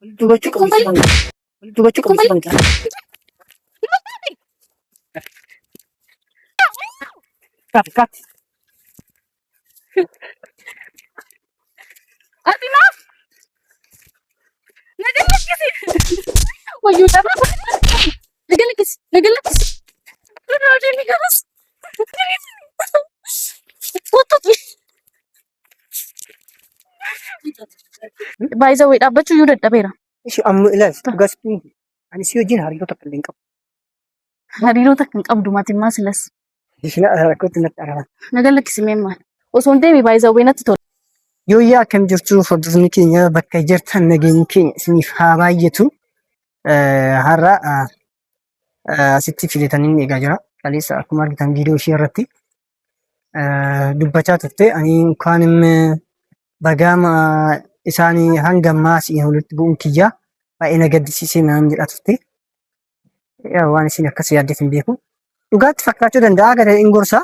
Dubbachuu qabdi. Dubbachuu qabdi. Kat. Ati naaf. Nagalakisi. Wayyuu dhabaa. Nagalakisi. Nagalakisi. Nagalakisi. Nagalakisi. Baay'ee wayii dhaabbachuu iyyuu dadhabeera. Ishi amma ilaali dhugaasni ani si wajjin hariiroo takka illee hin qabu. Hariiroo takka hin qabdu maatiin silas. Isheen rakkootti natti arama. Nagalakisi meemmaan. Osoo hin deemee baay'ee wayii natti tola. Yoo yaa akkam jirtu hordofni keenya bakka jirtan nageenyi keenya isiniif haa baay'atu. Har'a asitti filatanii eegaa jira. Kaleessa akkuma argitan viidiyoo ishee irratti dubbachaa turte. Ani inkwaanim bagaama isaanii hanga maasii walitti bu'uun kiyyaa baay'ee na gaddisiisee naan jedhaa turte. Waan isin akkas yaaddeef hin beeku. Dhugaatti fakkaachuu danda'a gara hin gorsaa.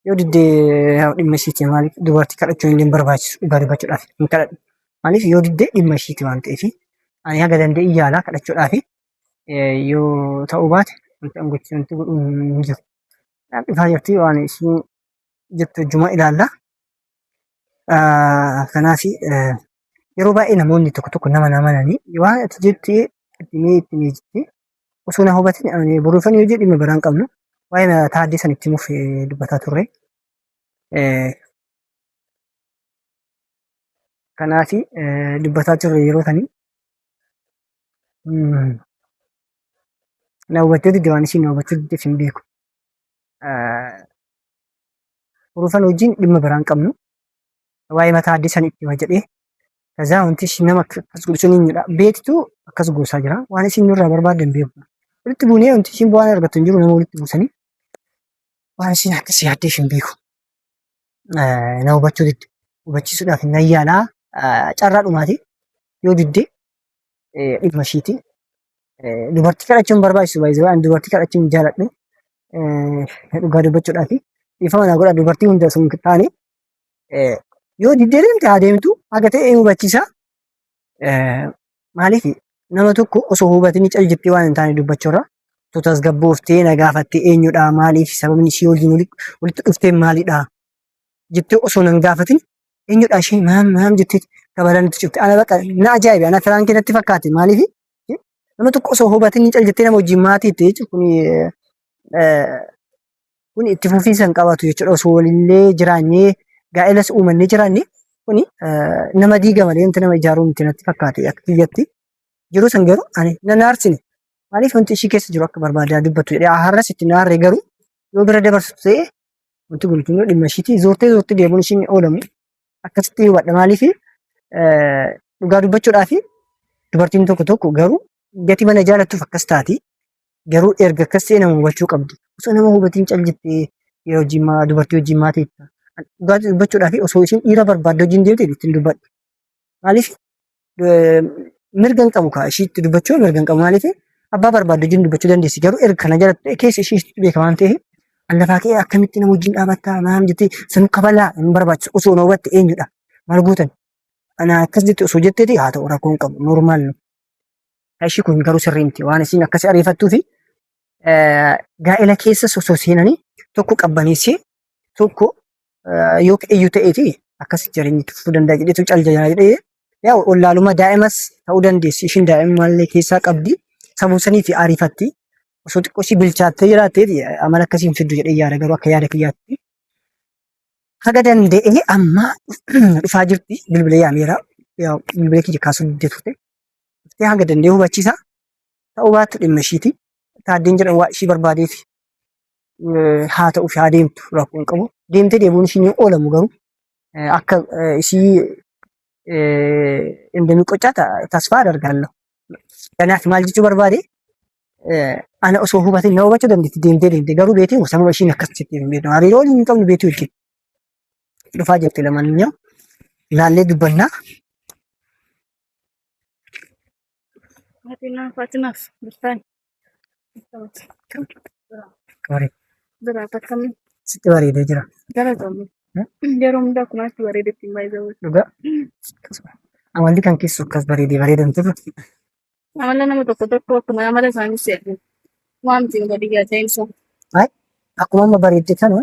Yoo diddee dhimma ishiiti maaliif dubartii kadhachuu hin barbaachisu dhugaa dubbachuudhaaf hin kadhadhu. Maaliif yoo diddee dhimma ishiiti waan ta'eef ani haga danda'e yaalaa kadhachuudhaaf yoo ta'uu baate wanti godhu hin jiru. Dhufaa jirti waan isin jettu juma ilaalla. Kanaaf yeroo baay'ee namoonni tokko tokko nama namananii waan ati jettee ittiin jettee osoo na hubatin boruufanii hojii dhimma biraan qabnu waa'ee taaddee san itti muuf dubbataa turre. Kanaaf dubbataa turre yeroo sanii na hubachuu didde waan isin na hubachuu diddeef hin beeku. Boruufan hojiin dhimma biraan qabnu waa'ee mataa addee san itti jedhee kazaa wanti isin nama akkas godhusun hin jedha. Beektu akkas goosaa jira. Waan isin nurraa barbaadan beeku. Walitti buunee wanti isin bu'aan argattu hin jiru nama walitti buusanii waan isin akkas yaaddeef hin beeku. Na hubachuu didde hubachiisuudhaaf hin yaalaa carraa dhumaati yoo didde dhimma ishiiti. Dubartii kadhachuun barbaachisu baay'ee waan dubartii kadhachuun jaaladhu dhugaa dubbachuudhaaf ifama naa godha dubartii hunda sun taane yoo diddee deemte haa deemtu haga ta'e hubachiisa. Maaliif nama tokko osoo hubatini cal jettee waan hin taane dubbachuurra tutas gabbooftee na gaafattee eenyudha maaliif sababni ishee waliin walitti dhuftee maalidha jettee osoo nan gaafatin eenyudha ishee maam jettee kabalan itti cufte ana baqa na ajaa'ibe ana firaan keessatti fakkaate maaliif nama tokko osoo hubatini cal jettee nama wajjin maatii itti jechuun kun itti fufiinsa qabatu jechuudha osoo walillee jiraannee gaa'ilas uumannee jiraanne kuni nama diiga malee wanti nama ijaaruu miti natti fakkaate akka kiyyatti yeroo san garuu ani nan aarsine maaliif wanti ishii keessa jiru akka barbaadaa dubbattu jedhee har'as itti naarree garuu yoo bira dabarsu ta'ee wanti kun kunoo dhimma ishiiti zoortee deemuun ishiin oolamu akkasitti hubadha maaliif dhugaa dubbachuudhaaf dubartiin tokko tokko garuu gati mana jaalattuuf akkas taati garuu erga akkas ta'e nama hubachuu qabdi osoo nama hubatiin cal jettee yeroo wajjin dubartii wajjin maatii dhugaa dubbachuudhaaf osoo isin dhiira barbaadde wajjin deemte ittiin dubbadhu. Maaliif mirga hin qabu kaa ishiitti dubbachuu mirga hin qabu maaliif abbaa barbaadde wajjin dubbachuu dandeessi garuu erga kana jalatti keessa ishiitti beeka waan ta'eef allafaa kee akkamitti nama wajjin dhaabbattaa maam jettee san kabalaa hin barbaachisu osoo na hubatte eenyudha maal gootan ana akkas jettee osoo jetteeti haa ta'u rakkoo hin qabu noormaal nu. Ishii kun garuu sirrii miti waan isin akkas ariifattuu fi gaa'ela keessas osoo seenanii tokko qabbaneessee tokko yoo eenyu ta'eeti akkas jireenya fufuu danda'a jedheetu caljalaa jedhee yaa wallaaluma daa'imas ta'uu dandeessi ishiin daa'immallee keessaa qabdi sabuusanii fi ariifatti osoo xiqqoo ishii bilchaattee jiraatteeti amala akkasiin fiddu jedhee yaada garuu akka yaada kiyyaatti. Haga danda'ee amma dhufaa jirti bilbila yaameera bilbila kiyya kaasuu diddeetu ta'e haga danda'ee hubachiisa ta'uu baattu dhimma ishiiti taaddeen jedhan waa ishii barbaadeef haa ta'uuf haa deemtu rakkoo hin qabu. Deemtee deemuun ishii ni oolamu garuu akka ishii እንደሚቆጫት ተስፋ አደርጋለሁ። ከናት ማልጅቱ በርባዴ አነ ኦሶ ሁበት ነው ባቸው ደምት ደምቴ ገሩ ቤቴ ወሰሙ እሺ ነከስት የሚሄድ ነው አሪሮ ሊንቀም ቤቱ ይጭ ዱፋ ጀት ለማንኛው ላሌ ድበና ማቲና ፋቲማስ ብስታን ከወሬ ድራ ተከም ስትወሬ ደጅራ ገረዘሙ ገሮም ዳኩማስ ወሬ ደት ማይዘው ዱጋ Amalli kan keessu akkas bareedamtu. Amala nama tokko akkuma amala isaanii seetu. Waanti gadi gaateensa. Ay, akkuma amma bareedde kana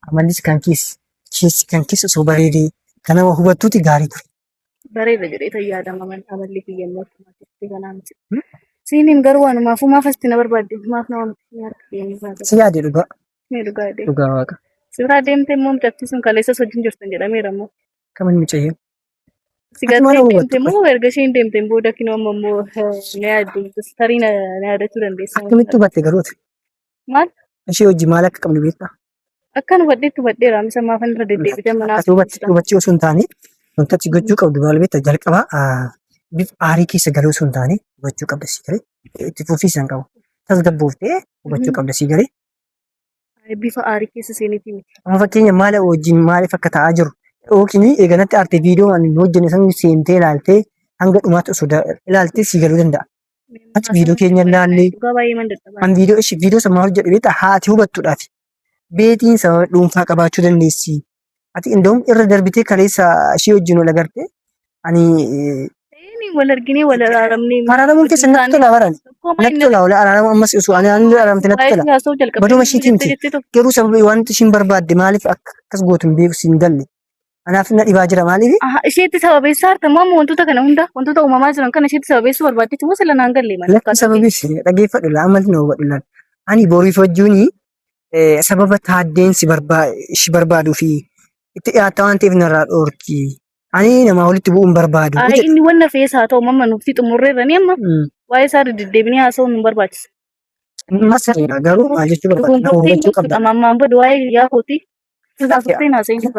amallis kan keessi kan keessa osoo bareedee kan nama hubattuuti gaarii ture. Bareeda jedhee tajaajilama amalli kiyyannoo akkuma kanaan. Siiniin garuu waanumaafu maaf asitti na barbaadde maaf nama Si yaade dhugaa. ni dhugaa jedhee. Dhugaa waaqa. Suuraa deemtee immoo mucattii sun kaleessas wajjin jirtan jedhameera immoo. Kaman mucayyoo. Si Ati mana gattee hubattu deemtee immoo erga isheen deemteen booda kinoo amma immoo na yaaddu tarii na yaadachuu dandeessa. akkamitti hubatte garooti? Maal? Ishee hojii maal akka qabnu beektaa? Akkan hubadheetti hubadheera amisa maafan irra deddeebitee manaaf. Akkasii hubachuu osoo hin taane wanti gochuu qabdu maal beektaa jalqabaa bifa aarii keessa galuu osoo hin taane hubachuu qabda si garee itti fufiisan qabu. Tasgabbooftee hubachuu qabda si garee. Bifa aarii keessa seeniitii miti. Amma fakkeenya maal wajjin maaliif akka ta'aa jiru yookiin eeganatti aartee viidiyoo ani hojjenne san seentee ilaaltee hanga dhumaatti osoo ilaaltee si galuu danda'a. Ati viidiyoo keenya ilaallee Dhugaa baay'ee man dadhabaa. an viidiyoo sana maal hojjedhe beektaa haati hubattuudhaaf beetiin sababa dhuunfaa qabaachuu dandeessi. Ati indoom irra darbitee kaleessa ishee wajjin wal agarte ani Wal arginee wal araaramnee. araaramuun keessa natti tola barani. Natti tola wal araaramu ammas osoo ani araaramte natti tola. Baduma ishiitii miti. Garuu sababii wanti ishiin barbaadde maaliif akkas gootu hin beeku siin galle. Anaaf na dhibaa jira maaliif? Isheetti sababeessaa harta immoo wantoota kana hunda wantoota uumamaa jiran kana isheetti sababeessuu barbaaddeetti moo sila naan galle malee. Lakki sababiis dhageeffadhu laa amalli na hubadhu laal. Ani boriif wajjuuni sababa taaddeen si barbaaduu fi itti dhiyaatta waan ta'eef narraa dhoorki. Ani nama walitti bu'uun barbaadu. Inni wanna feesaa haa ta'u mamma nuuf xumurreerranii amma waa'ee isaa deddeebinee haasa'uun nu barbaachisa. Masariidha garuu maal jechuu barbaadu hubachuu qabda. Ammaan booda waa'ee yaa kooti.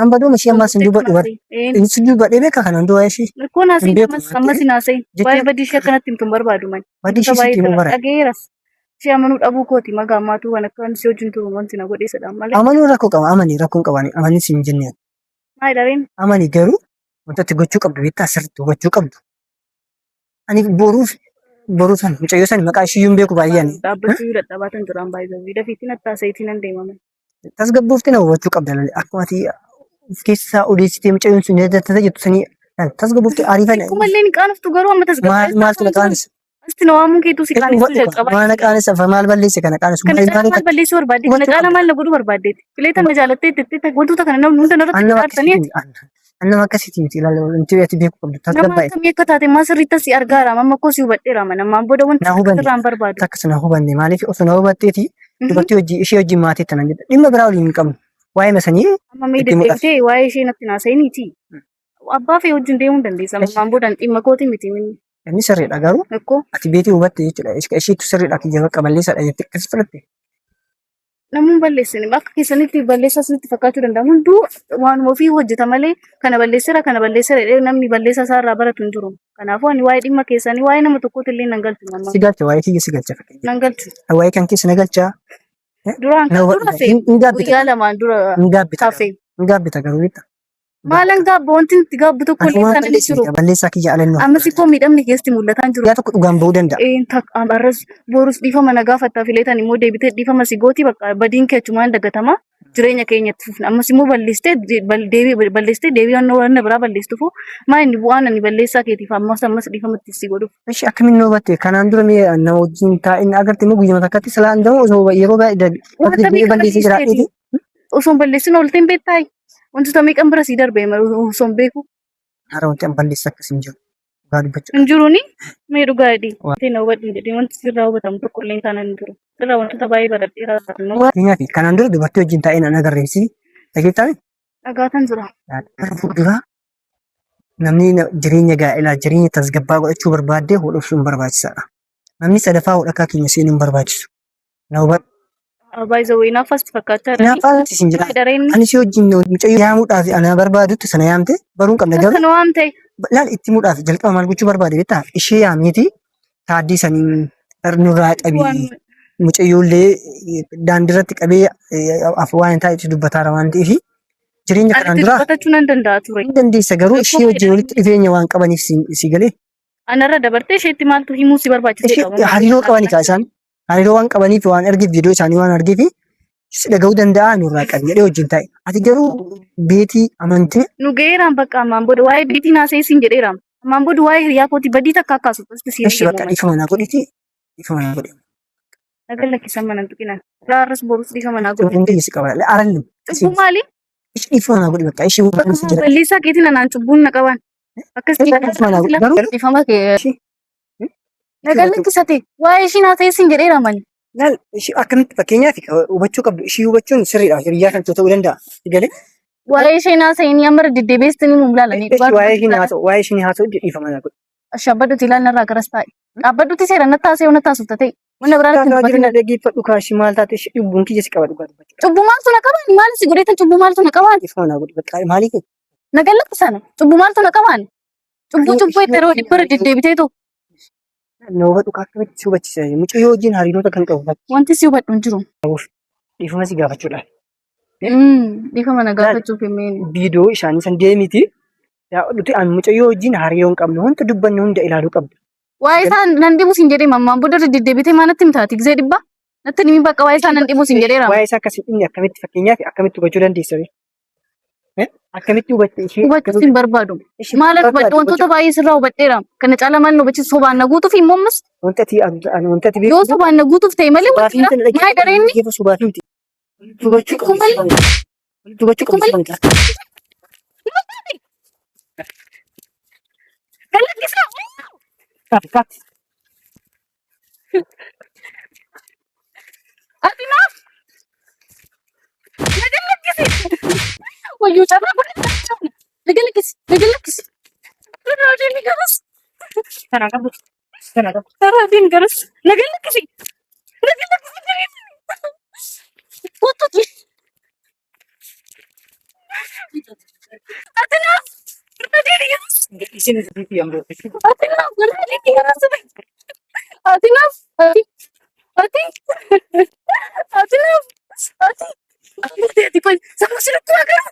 An baduma ishee ammas hin dubbadhu bar. Inni dubbadhee beeka kanan du'a ishee. Kun haasa'in ammas hin haasa'in. Waa'ee badii ishee akkanatti himtu hin barbaadu man. Badii ishee sitti himu bara. Dhageeras. Ishee amanuu dhabuu kooti magaa ammaatu kan akka si wajjin turu wanti na godheessadha malee. Amanuu rakkoo qaba amanii rakkoon qabani amanii siin jennee. Maali dhareen? Amanii garuu wantoota gochuu qabdu beektaa sirriitti hubachuu qabdu. Ani boruu san mucayyoo san maqaa ishiyyuu hin beeku baay'een. Dhaabbachuu dadhabaatan jiraan baay'ee dafiitiin attaasayitiin nan deemame. Tasgabbooftee na hubachuu qabda lalee akkuma ati of keessaa odeessitee mucayyoon sun tajaajilta jettu sanii tasgabbooftee ariifan. Kumallee ni qaanoftu garuu amma tasgabbeessaa. Maaltu na qaanessa? Asti na waamuun keetuu si qaanessuu jalqabaa. Maal qaanessa maal balleesse kana qaanessu? Kana caala maal balleessuu barbaadde? Kana caala maal na godhuu barbaaddeeti? Fileetan na jaalattee itti wantoota kana namni hunda narratti xaartanii. Annama akkasitti miti ilaala wanti ati beeku qabdu Nama tasgabbaa'e. akkamii akka taate maa sirriitti si argaara amma koo si hubadheera mana ammaan booda wanti Na hubanne sirraan barbaadu. takkas na hubanne maaliif osoo na hubatteeti dubartii hojii ishee wajjin maatii tanan jedha dhimma biraa waliin hin qabnu waa'ee masanii Amma mee itti mul'ata. deddeebitee waa'ee ishee natti naasa'iniiti. Abbaa fi wajjin deemuu dandeessa ammaan booda dhimma kooti miti minni. inni sirriidha garuu Ekkoo ati beetii hubatte jechuudha isheetu sirriidha kiyya bakka balleessadha jettee akkasi fudhatte. namuun balleessini akka keessanitti balleessaa isinitti fakkaachuu danda'a hunduu waanuma ofii hojjeta malee kana balleesseera jedhee namni balleessaa isaa irraa baratu hin jiru. Kanaafuu ani waa'ee dhimma keessanii waa'ee nama tokkootti illee nan galchu mamma. Si galcha waa'ee kiyya si galcha fakkeenya. Nan galchu. Waa'ee kan keessa na galchaa. Duraan Na dura hubatte. fe'e Hin gaabbita. guyyaa lamaan dura Hin gaabbita. taafee. Hin gaabbita garuu bitta. Maalan gaabba wanti nuti gaabbu tokko illee Asumaan kan inni jiru. balleessaa kiyya alannoo. Ammas koo miidhamni keessatti mul'ataa hin jiru. Yaa tokko dhugaan bahuu danda'a. Arras borus dhiifama na gaafattaa fileetan immoo deebitee dhiifama si gooti bakka badiin kee achumaan dagatama jireenya keenyatti fufna ammas immoo balleessitee deebii wanna biraa balleessituuf maa inni bu'aan ani balleessaa keetiif ammas dhiifamatti si godhuuf. Ishi akkamiin na hubatte kanaan dura mee nama wajjin taa'in agarte immoo guyyama takkatti silaan dama osoo yeroo baay'ee balleessee jiraadheeti. Osoo balleessin oolteen beektaa wantoota meeqan bira sii darbee osoo hin beeku. Hara wanti an balleessa akkas hin jiru. Dhugaa dubbachuu. Hin jiruuni mee dhugaa jedhi. Wanti na hubadhu jedhee wanti sirraa hubatamu tokko illee taanaan hin jiru. Sirraa wantoota baay'ee baradheeraa taatan Fakkeenyaaf kanaan dura dubartii wajjin taa'in an agarreessi. Dhageettaan dhagaatan jira. gara fuulduraa namni jireenya gaa'elaa jireenya tasgabbaa godhachuu barbaadde hodhuun barbaachisaadha. Namni sadaffaa hodhakaa keenya seenuun barbaachisu. Na hubadhu. Baay'ee naafas fakkaachaa jira. Naafaa isin jira. Dareen Ani si wajjin mucayyoo yaamuudhaaf ana barbaadutti sana yaamte baruun qabna garuu kan waan ta'e laal itti muudhaaf jalqaba maal gochuu barbaade beektaa ishee yaameeti taaddii saniin nurraa qabii mucayyoollee daandiirratti qabee waan taa'etti dubbataara waan ta'eef jireenya kanaan Ati duraa dubbatachuu nan danda'a ture. hin dandeessa garuu ishee wajjin walitti dhufeenya waan qabaniif si galee Anarra dabartee isheetti maaltu himuu si barbaachisee ishee hariiroo qabanii kaasaan hariiroo waan qabaniif waan argeef viidiyoo isaanii waan argeef si dhaga'uu danda'a nurraa qabi jedhee wajjin taa'e ati garuu beetii amantee Nu geeraan bakka ammaan booda waa'ee biitii naasee siin jedheeraam. Ammaan booda waa'ee hiriyaa kootii badii takka akkaasu gosti siin Eshi bakka dhiifama naa godhiti. Dhiifama naa godhi. nagal lakkisan mana tuqina raarras borus dhiifama naa godhi. Hundi isi qaba. Aranni. Cubbuu maali? Ishi dhiifama naa godhi bakka. Ishi bakka si jira. Balleessaa keetiin anaan cubbuun na qaban. Akkasii Dhiifama naa godhi. Garuu dhiifama kee nagal lakkisate waa'ee ishii naa ta'e siin jedheera mani. laal ishi akkamitti fakkeenyaaf hubachuu qabdu. Ishii hubachuun sirriidha. Hiriyaa kan ta'uu danda'a. Galee. Waa'ee ishee naa ta'e ni amma deddeebiistanii muun ilaalanii Ishi waa'ee ishii haa ta'u. Waa'ee ishii haa ta'u dhiifama naa godhi. Shabbadduuti ilaalnarraa garas taa'e. Dhaabbadduuti seera nattaasee yoo nattaasuuf ta'e. Wanna biraa Kaa natti jireenya dhaggeeffadhu kaashi maal taate ishi dhibbuun kiyya si qaba dhugaa dubbachuu. Cubbuu maaltu na qabaan? Maal si godheetan cubbuu maaltu na qabaan? Dhiifama naa godhi bakka. Maaliif? Nagal lakkisana. Cubbuu maaltu na qabaan? Cubbuu itti yeroo dhibbara deddeebiteetu. Na hubadhu kaa akkamitti si hubachiisa. Mucayyoo wajjin hariiroo kan qabu. Wanti si hubadhu hin jiru. Dhiifama si gaafachuudhaan. Dhiifama na gaafachuuf himeen. Viidiyoo isaanii san deemiti. Nuti an mucayyoo wajjin hariiroo hin qabnu. Wanta dubbanne hunda ilaaluu qabdu. Waa'ee isaa nan dhibu siin jedhee mammaan booda deddeebitee maalatti himtaati gisee dhibbaa? Natti nimi bakka waa'ee isaa nan dhibu siin jedheera. Waa'ee isaa akkasii inni akkamitti fakkeenyaaf akkamitti hubachuu dandeessa? Akkamitti hubatte ishee? Hubachuu siin barbaadu. Maal hubadhu wantoota baay'ee sirraa hubadheera. Kana caalaa maal nu hubachiisu sobaan na guutuuf immoo ammas. Wanta ati Yoo sobaan na guutuuf ta'e malee wanti maal dareenni? Hubachuu qabdu. Hubachuu qabdu. Kalaqqisaa. Kaati. Ati naaf. Nagal lakkisi. Wayyuu carraa godhatti. Nagal lakkisi. Nagal lakkisi. Irraa deemi garas. Kanaa qabu. Kanaa qabu. Irraa deemi garas. Nagal lakkisi. Nagal lakkisi. Kottuti. Ati naaf. Irraa deemi garas. Isin itti yamroo. Ati naaf. Irraa deemi garas. Ati naaf. Ati. Ati. Ati naaf. Ati. Ati pun sama sudah tua kan?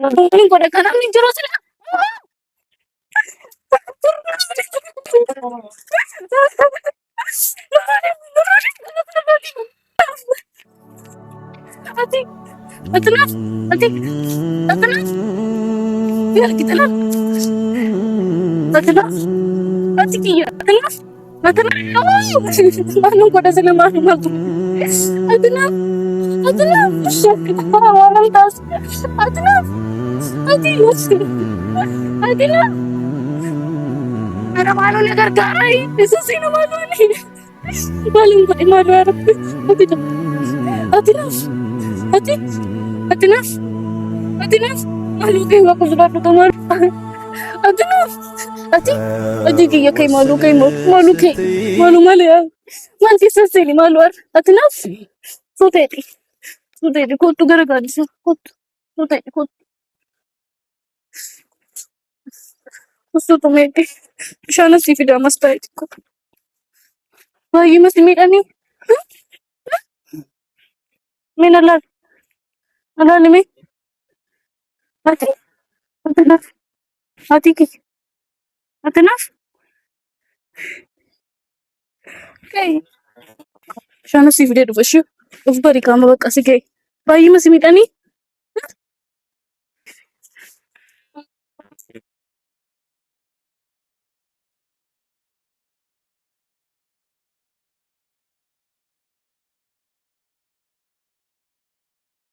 Ini kau dah kanam ni jeros lah. Ati, ati nak, ati, ati nak. Biar kita nak. Ati nak, ati kia, ati nak. Ati nak. Mana kau dah sana mana aku? Ati nak. Ati nak. Orang tas. Ati nak. Ati nak. Ati nak. Ada malu ni gargarai. Itu sih nama malu ni. Malu kau ni malu Arab. Ati nak. Ati nak. Ati. Ati nak. Ati nak. Malu kayo ako sa bato malu. Ati nak. Ati. Ati kaya kay malu kay mo. Malu kay. Malu mali ah. Manti sa sili malu ar. Ati nak. Suteti. Suteti. Kottu garagari sa. Kottu. Suteti. Kottu. Gusto tumeti. Siya na si Fida mas tayo ko. Bayi mas dimit ani. May nalag. Nalala may. Ate. Ate na. Ate ki. Ate na. Okay. Siya na si Fida do siya. Of bari ka mo kasi kay. Bayi mas dimit ani.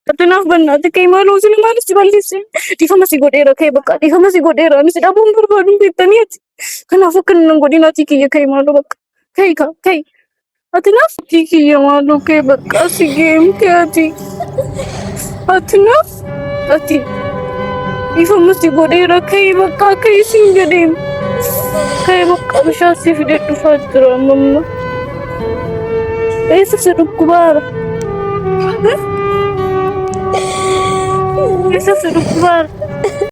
Ati naaf bannaati kay malu sila malis si balisi. Dhiifama si godheera kay bakka dhiifama si godheera ani si dhabuun barbaadu beektanii ati. Kanaafuu akka nan godhinaati kiyya kay malu bakka. Kay ka kay. Ati naaf kiyya malu kay bakka si game kay ati. Ati naaf ati. Dhiifama si godheera kay bakka kay siin jedheem. Kay bakka bishaan si fidee dhufaa jira mamma. Eessa si dhukkubaara? Eessa si dhukkubaara?